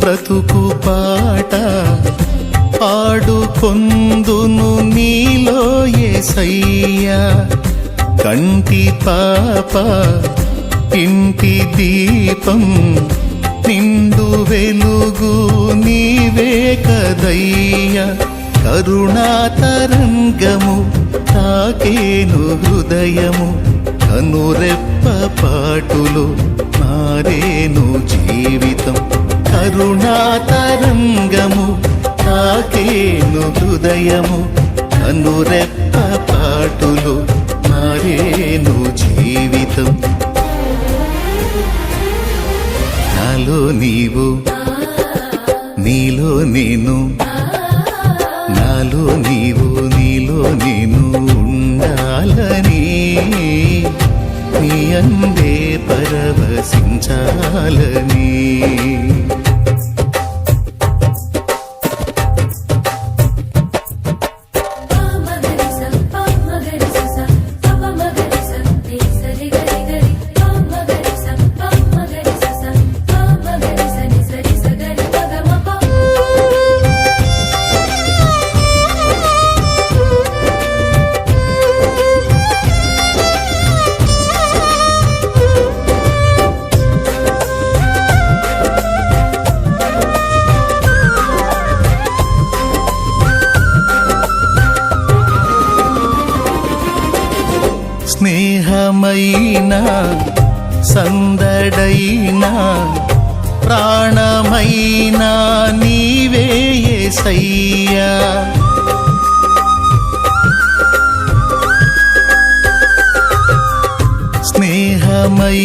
బ్రతుకు పాట పాడుకొందును నీలో యేసయ్యా. కంటి పాప ఇంటి దీపం నిండు వెలుగు నీవే కదయ్యా. కరుణాతరంగము తాకేను హృదయము కనురెప్ప పాటులో మారేను జీవితం. కరుణాతరంగము తాకేను హృదయము కనురెప్ప పాటులో మారేను జీవితం. నాలో నీవు నీలో నేను, నాలో నీవు నీలో నేను ఉండాలని నీ అందే పరవశించాలని. స్నేహమైనా సందడైనా ప్రాణమైనా నీవే యేసయ్యా. స్నేహమై